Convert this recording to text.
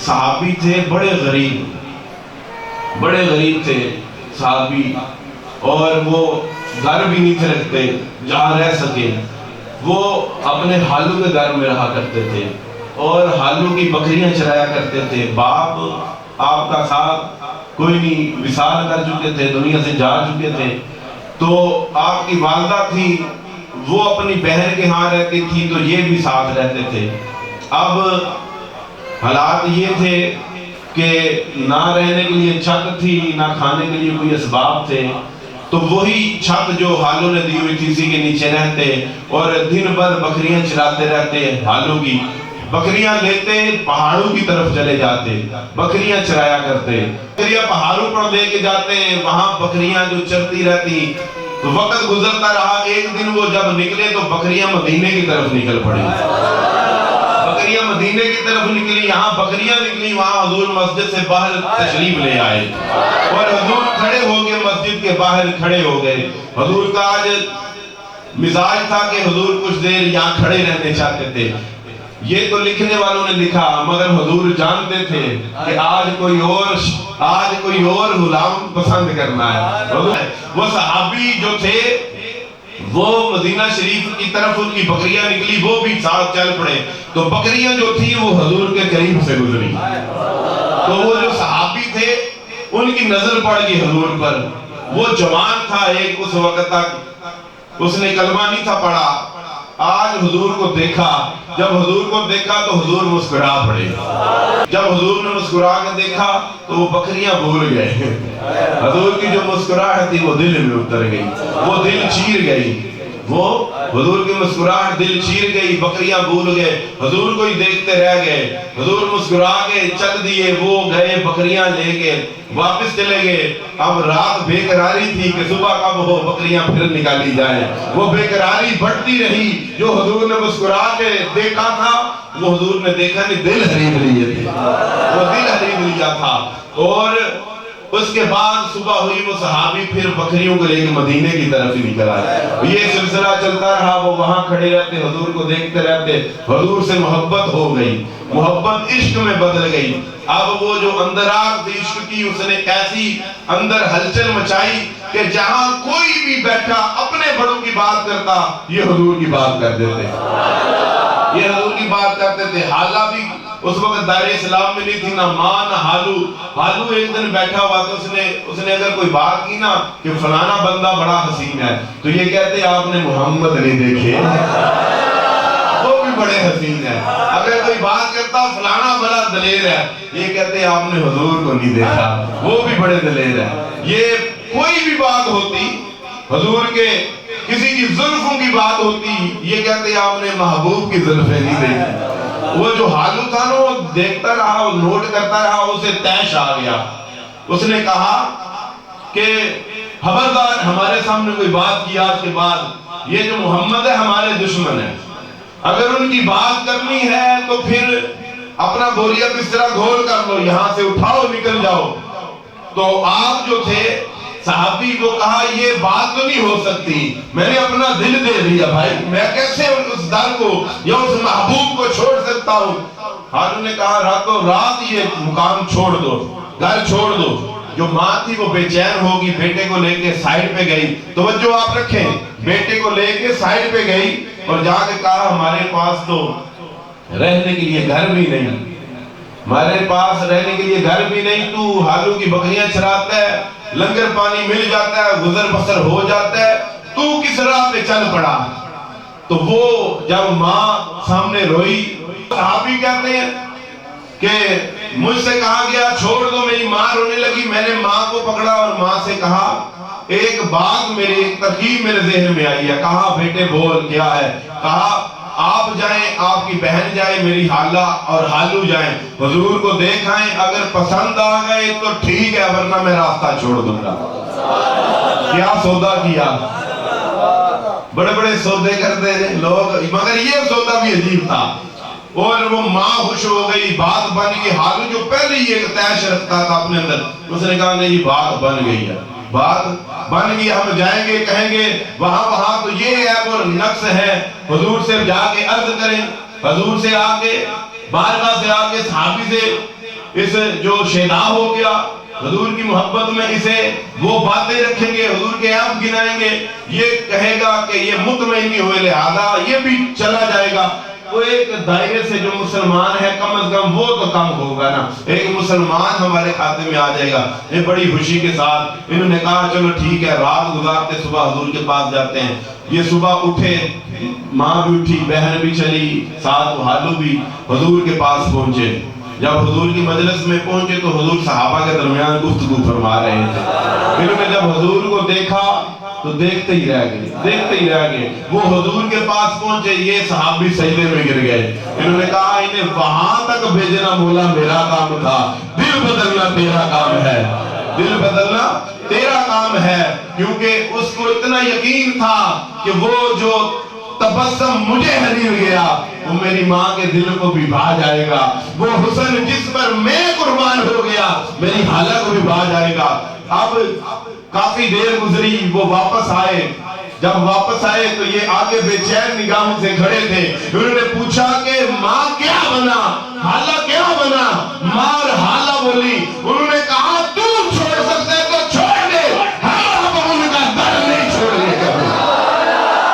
صحابی تھے بڑے غریب تھے صحابی، اور وہ گھر بھی نہیں تھے رکھتے جہاں رہ سکے، وہ اپنے حالو کے گھر میں رہا کرتے تھے اور حالو کی بکریاں چرایا کرتے تھے۔ باپ آپ کا صاحب کوئی نہیں، وصال کر چکے تھے، دنیا سے جا چکے تھے، تو آپ کی والدہ تھی، وہ اپنی بہن کے ہاں رہتی تھی تو یہ بھی ساتھ رہتے تھے۔ اب حالات یہ تھے کہ نہ رہنے کے لیے چھت تھی، نہ کھانے کے لیے کوئی اسباب تھے، تو وہی چھت جو حالو نے دی ہوئی تھی اسی کے نیچے رہتے اور دن بھر بکریاں چراتے رہتے، حالو کی بکریاں لیتے پہاڑوں کی طرف چلے جاتے، بکریاں چرایا کرتے، بکریاں پہاڑوں پر لے کے جاتے، وہاں بکریاں جو چرتی رہتی، تو وقت گزرتا رہا، ایک دن وہ جب نکلے تو بکریاں مدینے کی طرف نکل پڑی، بکریاں مدینے کی طرف نکلی، یہاں بکریاں نکلی، وہاں حضور مسجد سے باہر تشریف لے آئے اور حضور کھڑے ہو گئے، مسجد کے باہر کھڑے ہو گئے۔ حضور کا آج مزاج تھا کہ حضور کچھ دیر یہاں کھڑے رہنے چاہتے تھے، یہ تو لکھنے والوں نے لکھا، مگر حضور جانتے تھے کہ آج کوئی اور غلام پسند کرنا ہے۔ وہ صحابی جو تھے وہ مدینہ شریف کی طرف ان کی بکریاں نکلی، وہ بھی ساتھ چل پڑے، تو بکریاں جو تھی وہ حضور کے قریب سے گزری، تو وہ جو صحابی تھے ان کی نظر پڑ گئی حضور پر، وہ جوان تھا ایک اس وقت تک، اس نے کلمہ نہیں تھا پڑھا، آج حضور کو دیکھا، جب حضور کو دیکھا تو حضور مسکرا پڑے، جب حضور نے مسکرا کے دیکھا تو وہ بکریاں بھول گئے، حضور کی جو مسکراہٹ تھی وہ دل میں اتر گئی، وہ دل چیر گئی، وہ حضور کی مسکراہٹ دل چیر گئی، بکریاں بھول گئے، حضور کو ہی دیکھتے رہ گئے، حضور مسکرا کے چل دیے، وہ گئے بکریاں لے کے واپس چلے گئے۔ اب رات بے قراری تھی کہ صبح کب ہو بکریاں پھر نکالی جائیں، وہ بے قراری بڑھتی رہی، جو حضور نے مسکرا کے دیکھا تھا وہ حضور نے دیکھا نہیں، دل خرید لیے تھے، وہ دل خرید لیا تھا۔ اور اس کے بعد صبح ہوئی، وہ صحابی پھر بکریوں کو لے کے مدینے کی طرف ہی نکل آئے، یہ سلسلہ چلتا رہا، وہ وہاں کھڑے رہتے، حضور کو دیکھتے رہتے، حضور سے محبت ہو گئی، محبت عشق میں بدل گئی۔ اب وہ جو اندراگ تھی عشق کی، اس نے ایسی اندر ہلچل مچائی کہ جہاں کوئی بھی بیٹھا اپنے بڑوں کی بات کرتا، یہ حضور کی بات کر دیتے، یہ حضور کی بات کرتے تھے۔ حالہ بھی اس وقت دائرہ اسلام میں نہیں تھی، نہ ماں نہ حالو ایک دن بیٹھا ہوا تو اس نے اگر کوئی بات کی نا کہ فلانا بندہ بڑا حسین ہے، تو یہ کہتے آپ نے محمد نہیں دیکھے، وہ بھی بڑے حسین ہیں۔ اگر کوئی بات کرتا فلانا بڑا دلیر ہے، یہ کہتے آپ نے حضور کو نہیں دیکھا، وہ بھی بڑے دلیر ہیں۔ یہ کوئی بھی بات ہوتی حضور کے، کسی کی زلفوں کی بات ہوتی، یہ کہتے آپ نے محبوب کی زلفیں نہیں دیکھی۔ وہ جو حالو تھا نا، وہ دیکھتا رہا، وہ نوٹ کرتا رہا، اسے تیش آ گیا، اس نے کہا کہ خبردار ہمارے سامنے کوئی بات کی آج کے بعد، یہ جو محمد ہے ہمارے دشمن ہے، اگر ان کی بات کرنی ہے تو پھر اپنا بوریا بسترا گھول کر لو، یہاں سے اٹھاؤ نکل جاؤ۔ تو آپ جو تھے صحابی کو کہا یہ بات تو نہیں ہو سکتی، میں نے اپنا دل دے دیا بھائی، میں کیسے اس در کو یا اس محبوب کو چھوڑ سکتا ہوں۔ حالو نے کہا راتوں رات یہ مقام چھوڑ دو، گھر چھوڑ دو۔ جو ماں تھی وہ بے چین ہوگی، بیٹے کو لے کے سائیڈ پہ گئی، توجہ آپ رکھیں، بیٹے کو لے کے سائیڈ پہ گئی اور جا کے کہا ہمارے پاس تو رہنے کے لیے گھر بھی نہیں، ہمارے پاس رہنے کے لیے گھر بھی نہیں، تو حالو کی بکریاں چراتا ہے، لنگر پانی مل جاتا ہے، گزر بسر ہو جاتا ہے، تو کس راہ پہ چل پڑا۔ تو وہ جب ماں سامنے روئی، صحابی کہتے ہیں کہ مجھ سے کہا گیا چھوڑ دو، میری ماں رونے لگی، میں نے ماں کو پکڑا اور ماں سے کہا ایک بات میرے، ایک ترکیب میرے ذہن میں آئی ہے۔ کہا بیٹے بول کیا ہے؟ کہا آپ جائیں، آپ کی بہن جائے، میری حالہ اور حالو جائیں، حضور کو دیکھ آئیں، اگر پسند آ گئے تو ٹھیک ہے، ورنہ میں راستہ چھوڑ دوں گا۔ کیا سودا کیا، بڑے بڑے سودے کرتے ہیں لوگ، مگر یہ سودا بھی عجیب تھا۔ اور وہ ماں خوش ہو گئی، بات بن گئی۔ حالو جو پہلے ہی ایک تیش رکھتا تھا اپنے اندر، اس نے کہا نہیں بات بن گئی ہے، بات بن گئی، ہم جائیں گے، کہیں گے وہاں تو یہ عیب اور نقص ہے، حضور سے جا کے عرض کریں، حضور سے آ کے بارگاہ سے آ کے صحابی سے اس جو شیدا ہو گیا حضور کی محبت میں اسے وہ باتیں رکھیں گے، حضور کے عیب گنائیں گے، یہ کہے گا کہ یہ مطمئن نہیں ہوئے لہذا یہ بھی چلا جائے گا. وہ ایک دائرے سے جو مسلمان ہے کم از کم وہ تو کم ہوگا نا، ایک مسلمان ہمارے کھاتے میں آ جائے گا. یہ بڑی خوشی کے ساتھ انہوں نے کہا چلو ٹھیک ہے، رات گزارتے صبح حضور کے پاس جاتے ہیں. یہ صبح اٹھے، ماں بھی اٹھی، بہن بھی چلی، ساتھ حالو بھی حضور کے پاس پہنچے. جب حضور کی مجلس میں پہنچے تو حضور صحابہ کے درمیان گفتگو فرما رہے تھے. انہوں نے جب حضور کو دیکھا تو دیکھتے ہی رہ گئے. وہ حضور کے پاس پہنچے، یہ صحابی سجدے میں گر گئے. انہوں نے کہا انہیں وہاں تک بھیجنا مولا میرا کام تھا، دل بدلنا تیرا کام ہے، دل بدلنا تیرا کام ہے. کیونکہ اس کو اتنا یقین تھا کہ وہ جو تبسم مجھے ہری گیا وہ میری ماں کے دل کو بھی بھا جائے گا، وہ حسن جس پر میں قربان ہو گیا میری خالہ کو بھی بھا جائے گا. اب کافی دیر گزری، وہ واپس آئے. جب واپس آئے تو یہ آگے بے چین نگاہوں سے کھڑے تھے. انہوں